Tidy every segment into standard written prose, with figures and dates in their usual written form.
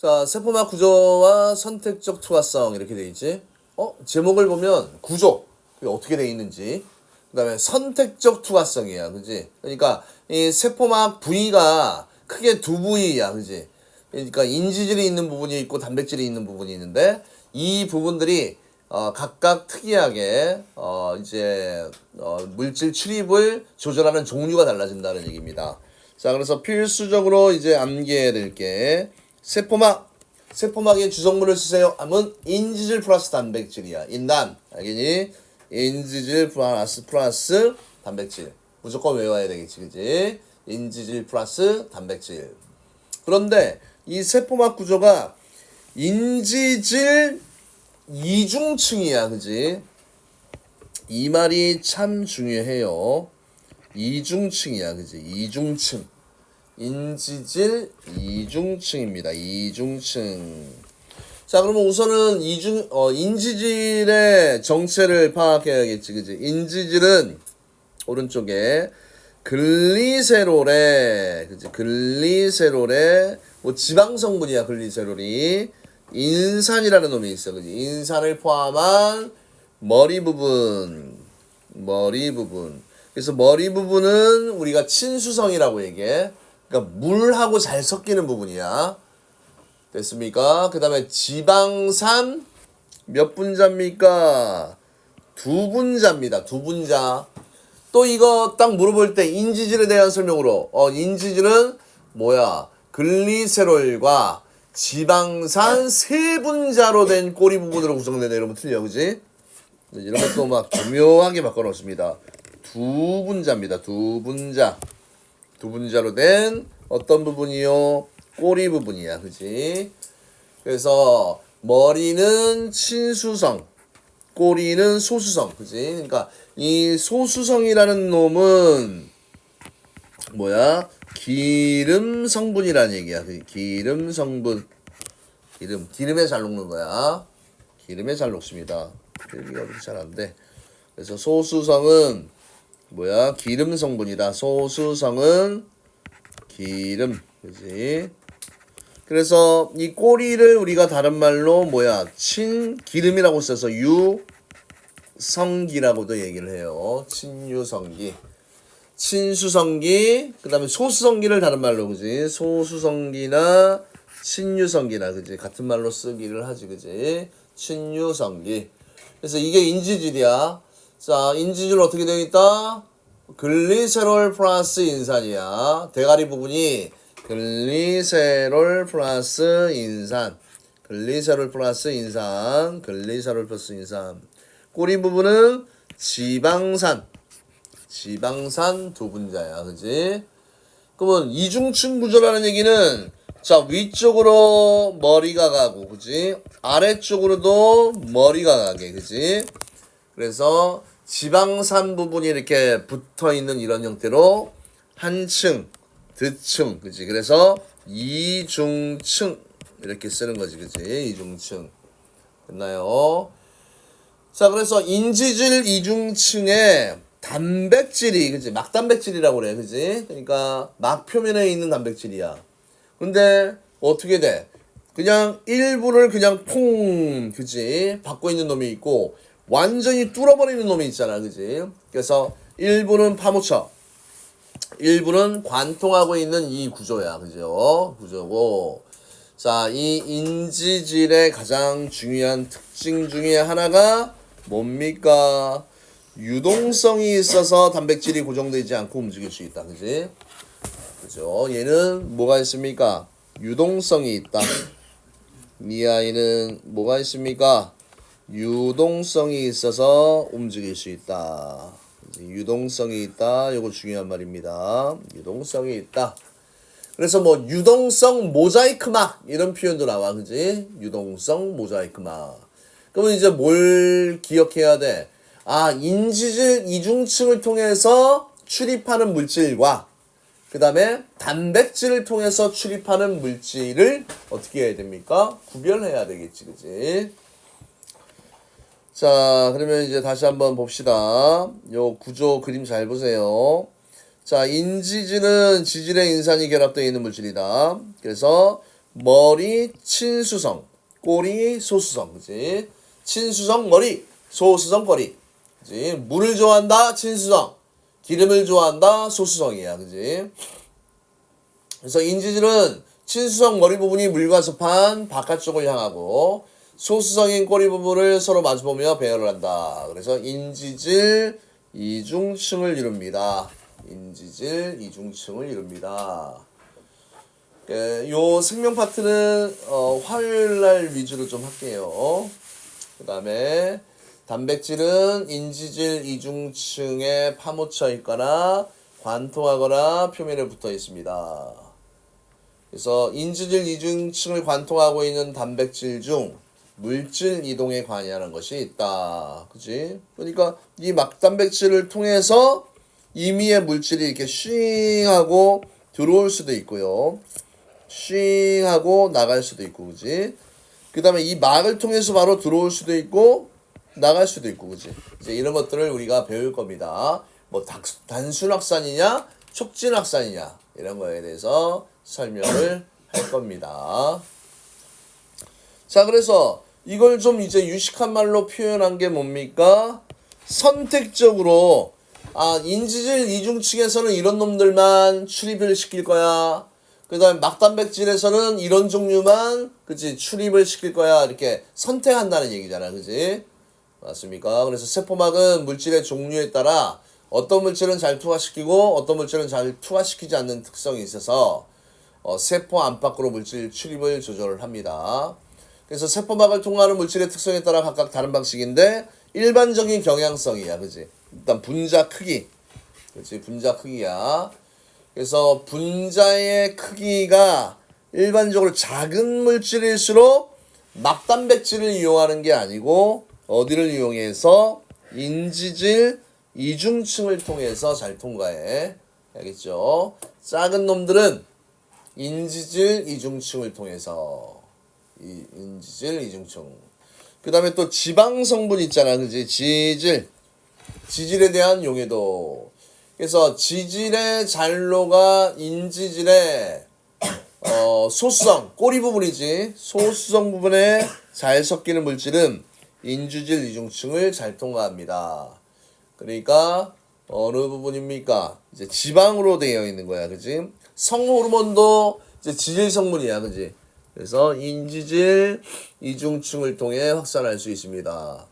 자, 세포막 구조와 선택적 투과성 이렇게 돼 있지. 제목을 보면 구조 그게 어떻게 돼 있는지, 그다음에 선택적 투과성이야, 그지? 그러니까 이 세포막 부위가 크게 두 부위야, 그지? 그러니까 인지질이 있는 부분이 있고 단백질이 있는 부분이 있는데 이 부분들이 각각 특이하게 물질 출입을 조절하는 종류가 달라진다는 얘기입니다. 자, 그래서 필수적으로 이제 암기해야 될 게 세포막의 주성분을 쓰세요 하면 인지질 플러스 단백질이야. 인단, 알겠니? 인지질 플러스 단백질 무조건 외워야 되겠지, 그지? 인지질 플러스 단백질. 그런데 이 세포막 구조가 인지질 이중층이야, 그지? 이 말이 참 중요해요. 이중층이야, 그지? 이중층. 인지질 이중층입니다. 이중층. 자, 그러면 우선은 인지질의 정체를 파악해야겠지, 그지? 인지질은 오른쪽에 글리세롤에, 그지? 글리세롤에 뭐 지방 성분이야, 글리세롤이. 인산이라는 놈이 있어, 그지? 인산을 포함한 머리 부분. 그래서 머리 부분은 우리가 친수성이라고 얘기해. 그러니까 물하고 잘 섞이는 부분이야. 됐습니까? 그 다음에 지방산 몇 분자입니까? 두 분자입니다. 두 분자. 또 이거 딱 물어볼 때 인지질에 대한 설명으로 인지질은 뭐야? 글리세롤과 지방산 세 분자로 된 꼬리 부분으로 구성되네. 이러면 틀려, 그지? 이런 것도 막 교묘하게 바꿔놓습니다. 두 분자입니다. 두 분자. 두 분자로 된 어떤 부분이요? 꼬리 부분이야, 그지? 그래서 머리는 친수성, 꼬리는 소수성, 그지? 그러니까 이 소수성이라는 놈은 뭐야? 기름 성분이라는 얘기야. 기름 성분. 기름에 잘 녹는 거야. 기름에 잘 녹습니다. 기름이 어디 잘 안 돼. 그래서 소수성은 뭐야? 기름 성분이다. 소수성은 기름, 그지? 그래서 이 꼬리를 우리가 다른 말로 뭐야? 친기름이라고 써서 유성기라고도 얘기를 해요. 친유성기. 친수성기, 그 다음에 소수성기를 다른 말로, 그지? 소수성기나 친유성기나, 그지? 같은 말로 쓰기를 하지, 그지? 친유성기. 그래서 이게 인지질이야. 자, 인지질 어떻게 되어 있다? 글리세롤 플러스 인산이야. 대가리 부분이 글리세롤 플러스 인산. 글리세롤 플러스 인산. 글리세롤 플러스 인산. 꼬리 부분은 지방산. 지방산 두 분자야, 그지? 그러면 이중층 구조라는 얘기는 자, 위쪽으로 머리가 가고, 그지? 아래쪽으로도 머리가 가게, 그지? 그래서 지방산 부분이 이렇게 붙어 있는 이런 형태로 한층, 드층, 그지? 그래서 이중층 이렇게 쓰는 거지, 그지? 이중층. 됐나요? 자, 그래서 인지질 이중층에 단백질이, 그지? 막단백질이라고 그래, 그지? 그러니까 막 표면에 있는 단백질이야. 근데 어떻게 돼? 그냥 일부를 그냥 그지? 받고 있는 놈이 있고 완전히 뚫어버리는 놈이 있잖아, 그지? 그래서 일부는 파묻혀, 일부는 관통하고 있는 이 구조야, 그죠? 구조고. 자, 이 인지질의 가장 중요한 특징 중에 하나가 뭡니까? 유동성이 있어서 단백질이 고정되지 않고 움직일 수 있다, 그지? 그죠? 얘는 뭐가 있습니까? 유동성이 있다. 이 아이는 뭐가 있습니까? 유동성이 있어서 움직일 수 있다. 유동성이 있다. 이거 중요한 말입니다. 유동성이 있다. 그래서 뭐 유동성 모자이크막 이런 표현도 나와, 그지? 유동성 모자이크막. 그러면 이제 뭘 기억해야 돼? 아, 인지질 이중층을 통해서 출입하는 물질과 그 다음에 단백질을 통해서 출입하는 물질을 어떻게 해야 됩니까? 구별해야 되겠지, 그지? 자, 그러면 이제 다시 한번 봅시다. 요 구조 그림 잘 보세요. 자, 인지질은 지질에 인산이 결합되어 있는 물질이다. 그래서 머리 친수성, 꼬리 소수성, 그지? 친수성 머리, 소수성 꼬리, 그지? 물을 좋아한다 친수성, 기름을 좋아한다 소수성이야, 그지? 그래서 인지질은 친수성 머리 부분이 물과 접한 바깥쪽을 향하고 소수성인 꼬리 부분을 서로 마주보며 배열을 한다. 그래서 인지질 이중층을 이룹니다. 인지질 이중층을 이룹니다. 요 생명 파트는 화요일날 위주로 좀 할게요. 그 다음에 단백질은 인지질 이중층에 파묻혀 있거나 관통하거나 표면에 붙어 있습니다. 그래서 인지질 이중층을 관통하고 있는 단백질 중 물질 이동에 관여하는 것이 있다. 그치? 그러니까 이 막단백질을 통해서 임의의 물질이 이렇게 쉥 하고 들어올 수도 있고요. 쉥 하고 나갈 수도 있고, 그지? 그 다음에 이 막을 통해서 바로 들어올 수도 있고 나갈 수도 있고, 그지? 이제 이런 것들을 우리가 배울 겁니다. 뭐 단순 확산이냐 촉진 확산이냐 이런 거에 대해서 설명을 할 겁니다. 자, 그래서 이걸 좀 이제 유식한 말로 표현한 게 뭡니까? 선택적으로 인지질 이중층에서는 이런 놈들만 출입을 시킬 거야. 그 다음에 막단백질에서는 이런 종류만 그치 출입을 시킬 거야. 이렇게 선택한다는 얘기잖아. 그치? 맞습니까? 그래서 세포막은 물질의 종류에 따라 어떤 물질은 잘 투과시키고 어떤 물질은 잘 투과시키지 않는 특성이 있어서 세포 안팎으로 물질 출입을 조절을 합니다. 그래서 세포막을 통과하는 물질의 특성에 따라 각각 다른 방식인데 일반적인 경향성이야. 그치? 일단 분자 크기. 그치? 분자 크기야. 그래서 분자의 크기가 일반적으로 작은 물질일수록 막단백질을 이용하는 게 아니고 어디를 이용해서 인지질 이중층을 통해서 잘 통과해. 알겠죠? 작은 놈들은 인지질 이중층을 통해서 인지질 이중층. 그 다음에 또 지방 성분 있잖아. 그지? 지질에 대한 용해도. 그래서 지질의 잔로가 인지질의 소수성, 꼬리 부분이지. 소수성 부분에 잘 섞이는 물질은 인지질 이중층을 잘 통과합니다. 그러니까 어느 부분입니까? 이제 지방으로 되어 있는 거야. 그지? 성호르몬도 이제 지질 성분이야. 그지? 그래서 인지질 이중층을 통해 확산할 수 있습니다.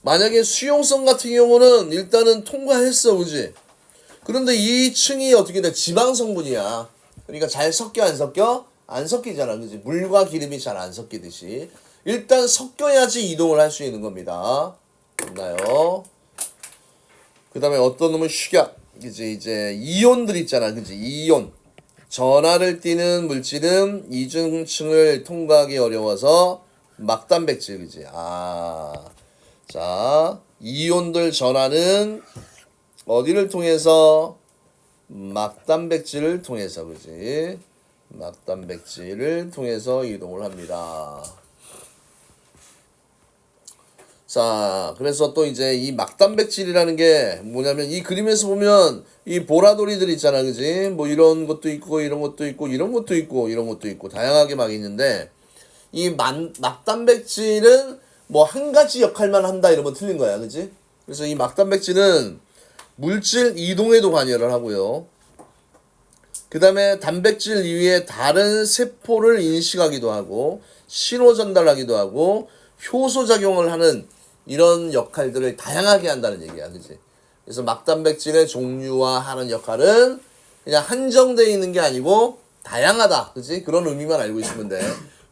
만약에 수용성 같은 경우는 일단은 통과했어. 그지? 그런데 이 층이 어떻게 돼? 지방 성분이야. 그러니까 잘 섞여 안 섞여? 안 섞이잖아. 그지? 물과 기름이 잘 안 섞이듯이. 일단 섞여야지 이동을 할 수 있는 겁니다. 됐나요? 그 다음에 어떤 놈은 휴격. 이제 이온들 있잖아. 그지? 이온. 전하를 띠는 물질은 이중층을 통과하기 어려워서 막단백질. 그지? 자, 이온들 전하는 어디를 통해서? 막단백질을 통해서. 그지? 막단백질을 통해서 이동을 합니다. 자, 그래서 또 이제 이 막단백질이라는 게 뭐냐면 이 그림에서 보면 이 보라돌이들 있잖아. 그지? 뭐 이런 것도 있고 이런 것도 있고 이런 것도 있고 이런 것도 있고 다양하게 막 있는데 이 막단백질은 뭐 한 가지 역할만 한다 이러면 틀린 거야. 그지? 그래서 이 막단백질은 물질 이동에도 관여를 하고요. 그 다음에 단백질 이외에 다른 세포를 인식하기도 하고 신호 전달하기도 하고 효소 작용을 하는 이런 역할들을 다양하게 한다는 얘기야. 그치? 그래서 막단백질의 종류와 하는 역할은 그냥 한정되어 있는 게 아니고 다양하다. 그치? 그런 의미만 알고 있으면 돼.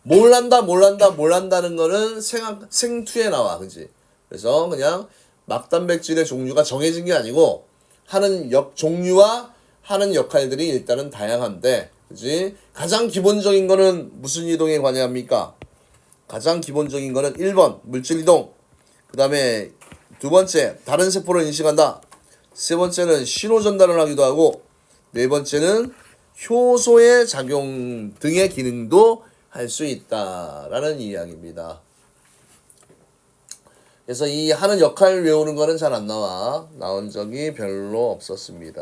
뭘 한다는 거는 생투에 나와. 그치? 그래서 그냥 막단백질의 종류가 정해진 게 아니고 하는 종류와 하는 역할들이 일단은 다양한데, 그치? 가장 기본적인 거는 무슨 이동에 관여합니까? 가장 기본적인 거는 1번 물질 이동, 그 다음에 두 번째 다른 세포를 인식한다, 세 번째는 신호 전달을 하기도 하고, 네 번째는 효소의 작용 등의 기능도 할 수 있다라는 이야기입니다. 그래서 이 하는 역할 외우는 거는 잘 안 나온 적이 별로 없었습니다.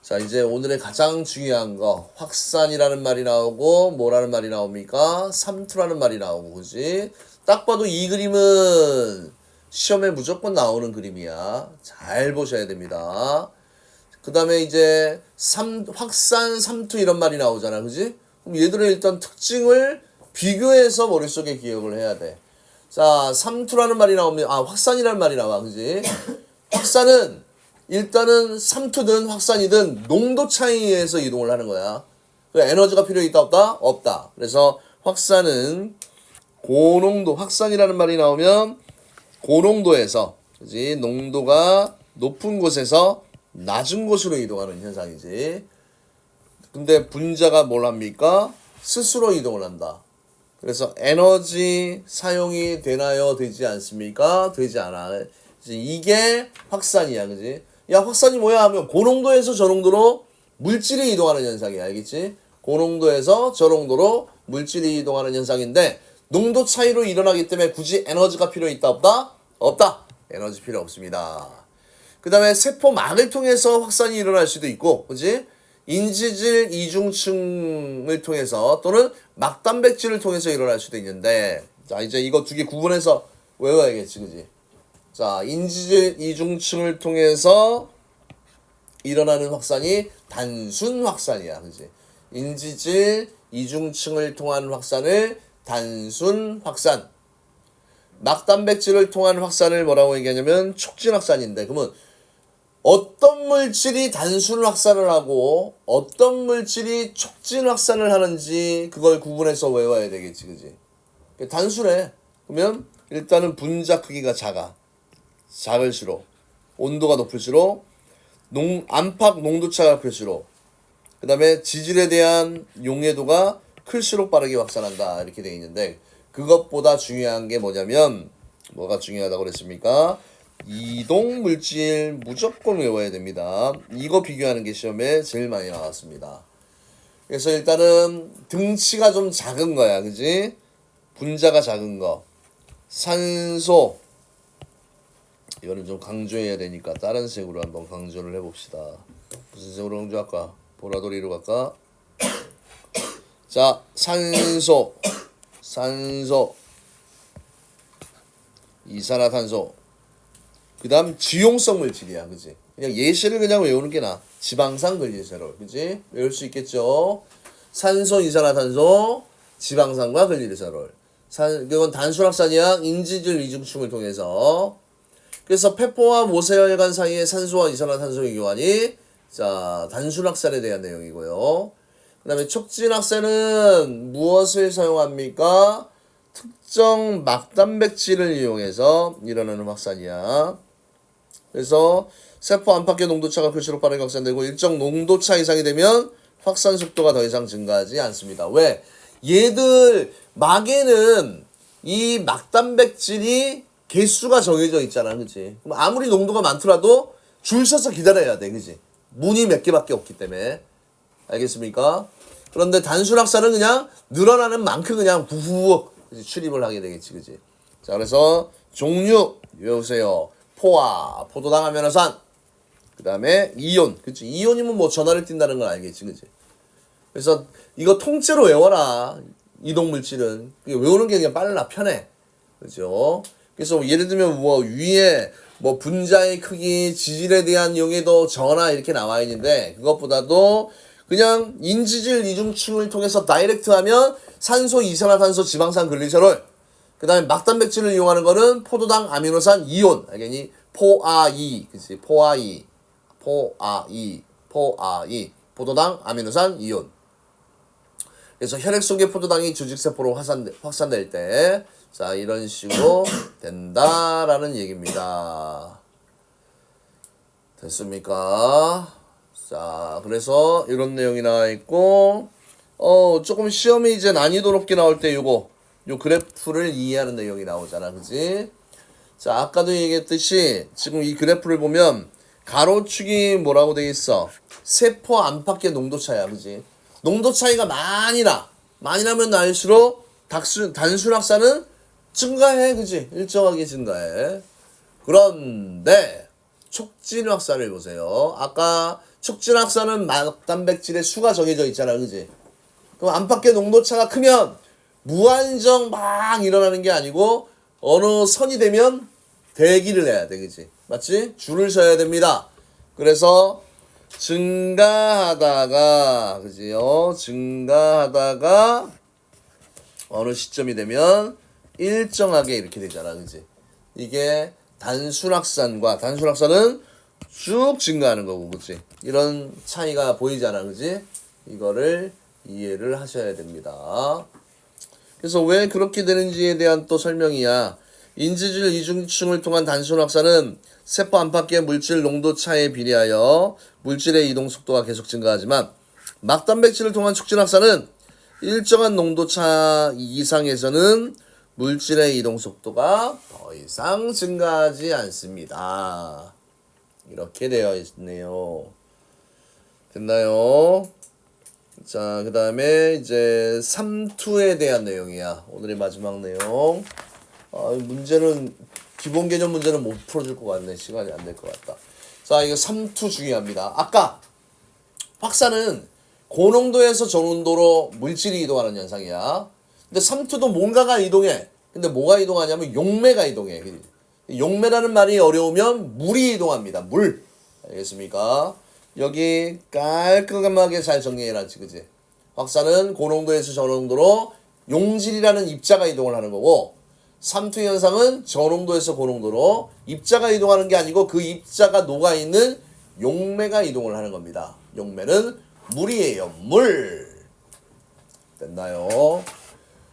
자, 이제 오늘의 가장 중요한 거 확산이라는 말이 나오고 뭐라는 말이 나옵니까? 삼투라는 말이 나오고 그지? 딱 봐도 이 그림은 시험에 무조건 나오는 그림이야. 잘 보셔야 됩니다. 그 다음에 이제 확산, 삼투 이런 말이 나오잖아. 그지? 그럼 얘들은 일단 특징을 비교해서 머릿속에 기억을 해야 돼. 자, 삼투라는 말이 나오면, 확산이라는 말이 나와. 그지? 확산은 일단은 삼투든 확산이든 농도 차이에서 이동을 하는 거야. 에너지가 필요 있다, 없다? 없다. 그래서 확산은 고농도, 확산이라는 말이 나오면 고농도에서, 그지? 농도가 높은 곳에서 낮은 곳으로 이동하는 현상이지. 근데 분자가 뭘 합니까? 스스로 이동을 한다. 그래서 에너지 사용이 되나요? 되지 않습니까? 되지 않아. 이게 확산이야, 그지? 야, 확산이 뭐야 하면 고농도에서 저농도로 물질이 이동하는 현상이야, 알겠지? 고농도에서 저농도로 물질이 이동하는 현상인데 농도 차이로 일어나기 때문에 굳이 에너지가 필요 있다, 없다? 없다. 에너지 필요 없습니다. 그 다음에 세포막을 통해서 확산이 일어날 수도 있고, 그지? 인지질 이중층을 통해서 또는 막단백질을 통해서 일어날 수도 있는데, 자, 이제 이거 두 개 구분해서 외워야겠지, 그지? 자, 인지질 이중층을 통해서 일어나는 확산이 단순 확산이야, 그지? 인지질 이중층을 통한 확산을 단순 확산. 막단백질을 통한 확산을 뭐라고 얘기하냐면 촉진 확산인데, 그러면 어떤 물질이 단순 확산을 하고 어떤 물질이 촉진 확산을 하는지 그걸 구분해서 외워야 되겠지, 그지? 단순해. 그러면 일단은 분자 크기가 작을수록 온도가 높을수록 안팎 농도차가 클수록 그 다음에 지질에 대한 용해도가 클수록 빠르게 확산한다 이렇게 되어 있는데, 그것보다 중요한 게 뭐냐면 뭐가 중요하다고 그랬습니까? 이동 물질 무조건 외워야 됩니다. 이거 비교하는 게 시험에 제일 많이 나왔습니다. 그래서 일단은 등치가 좀 작은 거야, 그지? 분자가 작은 거. 산소. 이거는 좀 강조해야 되니까 다른 색으로 한번 강조를 해봅시다. 무슨 색으로 강조할까? 보라돌이로 갈까? 자, 산소. 이산화탄소. 그 다음 지용성 물질이야, 그지? 그냥 예시를 그냥 외우는 게 나아. 지방산 글리세롤, 그지? 외울 수 있겠죠? 산소, 이산화탄소, 지방산과 글리세롤. 이건 단순 확산이야. 인지질 이중층을 통해서. 그래서 폐포와 모세혈관 사이의 산소와 이산화탄소의 교환이 자 단순 확산에 대한 내용이고요. 그 다음에 촉진 확산은 무엇을 사용합니까? 특정 막단백질을 이용해서 일어나는 확산이야. 그래서 세포 안팎의 농도차가 클수록 빠르게 확산되고 일정 농도차 이상이 되면 확산 속도가 더 이상 증가하지 않습니다. 왜? 얘들 막에는 이 막단백질이 개수가 정해져 있잖아, 그치? 그럼 아무리 농도가 많더라도 줄 서서 기다려야 돼, 그치? 문이 몇 개밖에 없기 때문에. 알겠습니까? 그런데 단순 확산은 그냥 늘어나는 만큼 그냥 부후 출입을 하게 되겠지, 그치? 자, 그래서 종류 외우세요. 포화, 포도당 아미노산. 그 다음에 이온, 그치? 이온이면 뭐 전하를 띈다는 걸 알겠지, 그치? 그래서 이거 통째로 외워라. 이동물질은. 외우는 게 그냥 빨라, 편해. 그죠? 그래서 예를 들면 뭐 위에 뭐 분자의 크기, 지질에 대한 용해도, 전하 이렇게 나와 있는데 그것보다도 그냥 인지질 이중층을 통해서 다이렉트 하면 산소, 이산화탄소, 지방산, 글리세롤. 그 다음에 막단백질을 이용하는 거는 포도당, 아미노산, 이온. 알겠니? 포아이. 그치? 포아이. 포도당, 아미노산, 이온. 그래서 혈액 속의 포도당이 조직세포로 확산될 때, 자, 이런 식으로 된다라는 얘기입니다. 됐습니까? 자, 그래서 이런 내용이 나와 있고, 조금 시험이 이제 난이도 높게 나올 때 요 그래프를 이해하는 내용이 나오잖아, 그지? 자, 아까도 얘기했듯이 지금 이 그래프를 보면 가로축이 뭐라고 돼 있어? 세포 안팎의 농도 차이야, 그지? 농도 차이가 많이 나면 날수록 단순 확산은 증가해, 그지? 일정하게 증가해. 그런데 촉진 확산을 보세요. 아까 촉진확산은 막단백질의 수가 정해져 있잖아, 그지? 그럼 안팎의 농도차가 크면 무한정 막 일어나는 게 아니고 어느 선이 되면 대기를 해야 돼, 그지? 맞지? 줄을 서야 됩니다. 그래서 증가하다가, 그지요? 증가하다가 어느 시점이 되면 일정하게 이렇게 되잖아, 그지? 이게 단순확산은 쭉 증가하는 거고, 그치? 이런 차이가 보이잖아, 그치? 이거를 이해를 하셔야 됩니다. 그래서 왜 그렇게 되는지에 대한 또 설명이야. 인지질 이중층을 통한 단순확산은 세포 안팎의 물질 농도 차에 비례하여 물질의 이동 속도가 계속 증가하지만 막단백질을 통한 촉진확산은 일정한 농도차 이상에서는 물질의 이동 속도가 더 이상 증가하지 않습니다. 이렇게 되어 있네요. 됐나요? 자, 그 다음에 이제 3투에 대한 내용이야. 오늘의 마지막 내용. 문제는 기본 개념 문제는 못 풀어줄 것 같네. 시간이 안 될 것 같다. 자, 이거 3투 중요합니다. 아까 확산은 고농도에서 저농도로 물질이 이동하는 현상이야. 근데 3투도 뭔가가 이동해. 근데 뭐가 이동하냐면 용매가 이동해. 용매라는 말이 어려우면 물이 이동합니다. 물. 알겠습니까? 여기 깔끔하게 잘 정리해놨지, 그지? 확산은 고농도에서 저농도로 용질이라는 입자가 이동을 하는 거고, 3투 현상은 저농도에서 고농도로 입자가 이동하는 게 아니고 그 입자가 녹아있는 용매가 이동을 하는 겁니다. 용매는 물이에요. 물. 됐나요?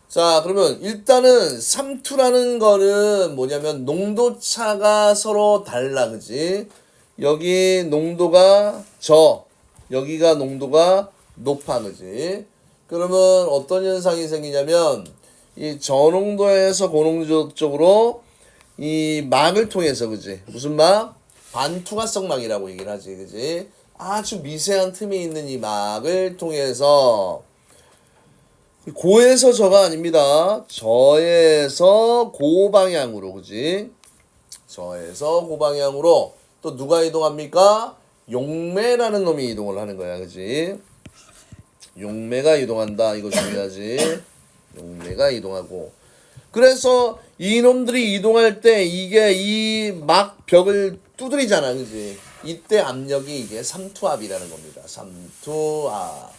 자, 그러면 일단은 3투라는 거는 뭐냐면 농도차가 서로 달라, 그지? 여기 농도가 여기가 농도가 높아, 그지? 그러면 어떤 현상이 생기냐면 이 저농도에서 고농도 쪽으로 이 막을 통해서, 그지? 무슨 막? 반투과성막이라고 얘기를 하지, 그지? 아주 미세한 틈이 있는 이 막을 통해서 고에서 저가 아닙니다. 저에서 고방향으로, 그지? 저에서 고방향으로 또 누가 이동합니까? 용매라는 놈이 이동을 하는 거야, 그지? 용매가 이동한다. 이거 중요하지. 용매가 이동하고. 그래서 이놈들이 이동할 때 이게 이 막 벽을 두드리잖아, 그지? 이때 압력이 이게 삼투압이라는 겁니다. 삼투압.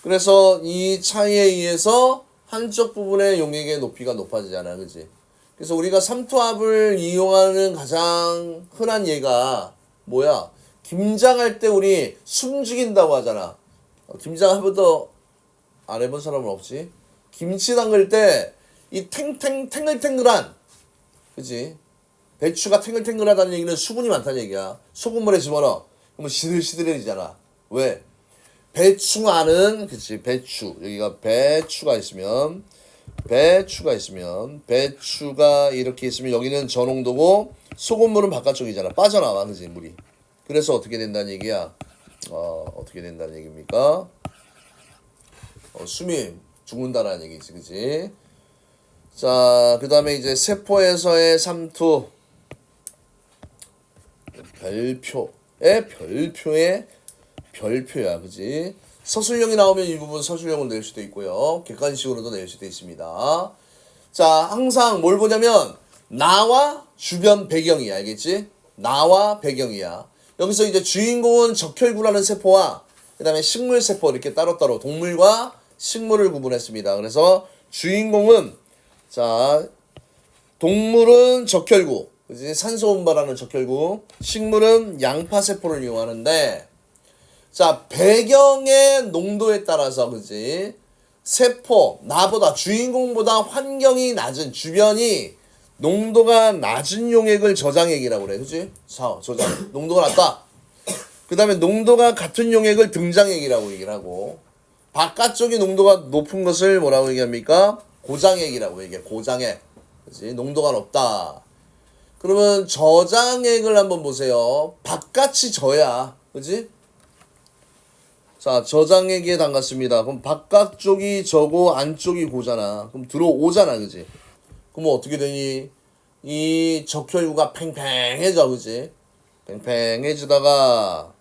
그래서 이 차이에 의해서 한쪽 부분의 용액의 높이가 높아지잖아, 그지? 그래서 우리가 삼투압을 이용하는 가장 흔한 예가 뭐야? 김장할 때 우리 숨 죽인다고 하잖아. 김장 한 번도 안 해본 사람은 없지? 김치 담글 때 이 탱글탱글한, 그지? 배추가 탱글탱글하다는 얘기는 수분이 많다는 얘기야. 소금물에 집어넣어. 그러면 시들시들해지잖아. 왜? 배추 안은, 그치, 배추. 여기가 배추가 있으면, 배추가 이렇게 있으면 여기는 저농도고, 소금물은 바깥쪽이잖아. 빠져나와, 그치, 물이. 그래서 어떻게 된다는 얘기야? 어떻게 된다는 얘기입니까? 숨이 죽는다는 얘기지, 그치? 자, 그 다음에 이제 세포에서의 삼투. 별표야, 그지? 서술형이 나오면 이 부분 서술형을 낼 수도 있고요. 객관식으로도 낼 수도 있습니다. 자, 항상 뭘 보냐면 나와 주변 배경이, 알겠지? 나와 배경이야. 여기서 이제 주인공은 적혈구라는 세포와 그 다음에 식물세포 이렇게 따로따로 동물과 식물을 구분했습니다. 그래서 주인공은 자, 동물은 적혈구, 그지? 산소 운반하는 적혈구, 식물은 양파세포를 이용하는데, 자, 배경의 농도에 따라서, 그지? 세포, 나보다, 주인공보다 환경이 낮은, 주변이 농도가 낮은 용액을 저장액이라고 그래, 그지? 자, 저장. 농도가 낮다. 그 다음에 농도가 같은 용액을 등장액이라고 얘기를 하고, 바깥쪽이 농도가 높은 것을 뭐라고 얘기합니까? 고장액이라고 얘기해. 고장액. 그치? 농도가 높다. 그러면 저장액을 한번 보세요. 바깥이 저야. 그치? 자, 저장액에 담갔습니다. 그럼 바깥쪽이 저고 안쪽이 고잖아. 그럼 들어오잖아. 그치? 그럼 어떻게 되니? 이 적혈구가 팽팽해져. 그치? 팽팽해지다가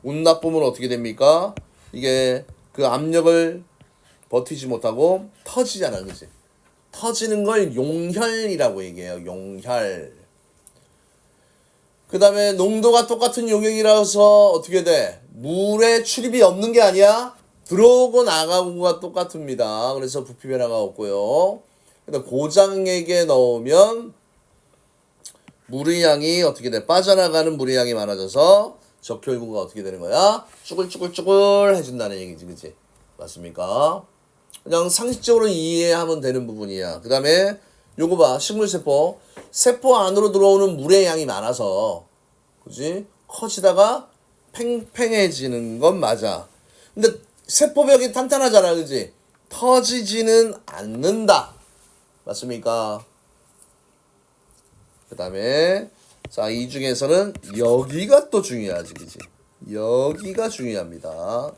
운 나쁘면 어떻게 됩니까? 이게 그 압력을 버티지 못하고 터지잖아, 그지? 터지는 걸 용혈이라고 얘기해요. 용혈. 그 다음에 농도가 똑같은 용액이라서 어떻게 돼? 물에 출입이 없는 게 아니야? 들어오고 나가고가 똑같습니다. 그래서 부피 변화가 없고요. 근데 고장액에 넣으면 물의 양이 어떻게 돼? 빠져나가는 물의 양이 많아져서 적혈구가 어떻게 되는 거야? 쭈글쭈글쭈글 해준다는 얘기지, 그치? 맞습니까? 그냥 상식적으로 이해하면 되는 부분이야. 그 다음에 요거 봐. 식물세포. 세포 안으로 들어오는 물의 양이 많아서 그지? 커지다가 팽팽해지는 건 맞아. 근데 세포벽이 탄탄하잖아, 그지? 터지지는 않는다. 맞습니까? 그 다음에 자, 이 중에서는 여기가 또 중요하지, 그지? 여기가 중요합니다.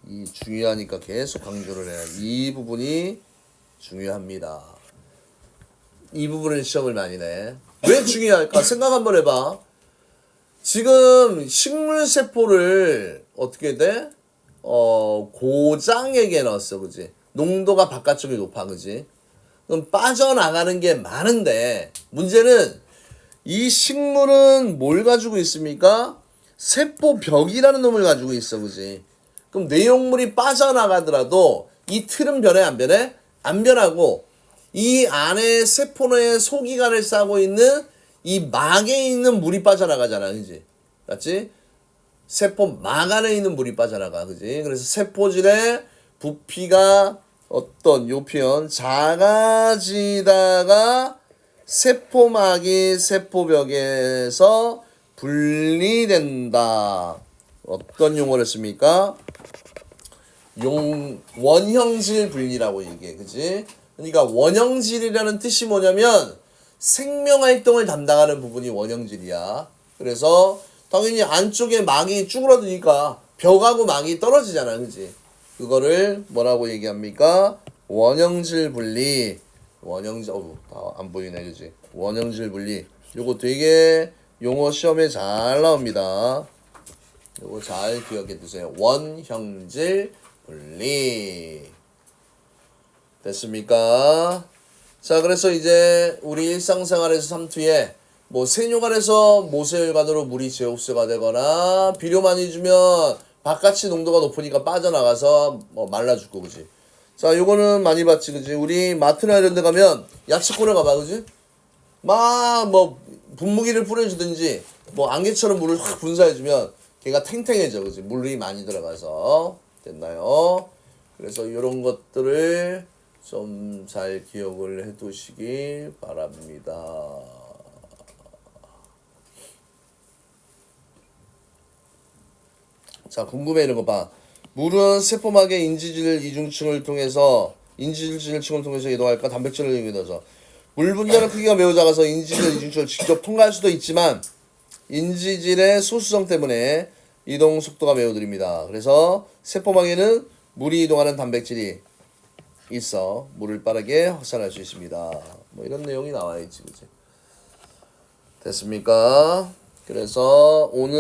이 중요하니까 계속 강조를 해야 이 부분이 중요합니다. 이 부분을 시험을 많이 내. 왜 중요할까? 생각 한번 해봐. 지금 식물세포를 어떻게 돼? 고장액에 넣었어, 그지? 농도가 바깥쪽이 높아, 그지? 그럼 빠져나가는 게 많은데, 문제는 이 식물은 뭘 가지고 있습니까? 세포벽이라는 놈을 가지고 있어, 그지? 그럼 내용물이 빠져나가더라도 이 틀은 변해, 안 변해? 안 변하고, 이 안에 세포 내에 소기관을 싸고 있는 이 막에 있는 물이 빠져나가잖아, 그지? 맞지? 세포 막 안에 있는 물이 빠져나가, 그지? 그래서 세포질의 부피가 어떤 요 표현 작아지다가 세포막이 세포벽에서 분리된다. 어떤 용어를 씁니까? 원형질 분리라고 얘기해, 그지? 그러니까 원형질이라는 뜻이 뭐냐면 생명활동을 담당하는 부분이 원형질이야. 그래서 당연히 안쪽에 막이 쭈그러드니까 벽하고 막이 떨어지잖아, 그지? 그거를 뭐라고 얘기합니까? 원형질 분리. 원형질, 안 보이네, 그지? 원형질 분리. 요거 되게 용어 시험에 잘 나옵니다. 요거 잘 기억해 두세요. 원형질 분리. 됐습니까? 자, 그래서 이제 우리 일상생활에서 삼투에 뭐 세뇨관에서 모세혈관으로 물이 재흡수가 되거나 비료 많이 주면 바깥이 농도가 높으니까 빠져나가서 뭐 말라 죽고, 그지? 자, 요거는 많이 봤지, 그지? 우리 마트나 이런 데 가면 야채코너 가봐, 그지? 막 뭐 분무기를 뿌려주든지 뭐 안개처럼 물을 확 분사해주면 걔가 탱탱해져, 그지? 물이 많이 들어가서. 됐나요? 그래서 요런 것들을 좀 잘 기억을 해 두시기 바랍니다. 자, 궁금해 이런 거 봐. 물은 세포막의 인지질 이중층을 통해서 인지질층을 통해서 이동할까? 단백질을 이용해서 물 분자는 크기가 매우 작아서 인지질 이중층을 직접 통과할 수도 있지만 인지질의 소수성 때문에 이동 속도가 매우 느립니다. 그래서 세포막에는 물이 이동하는 단백질이 있어 물을 빠르게 확산할 수 있습니다. 뭐 이런 내용이 나와 있지, 그치? 됐습니까? 그래서 오늘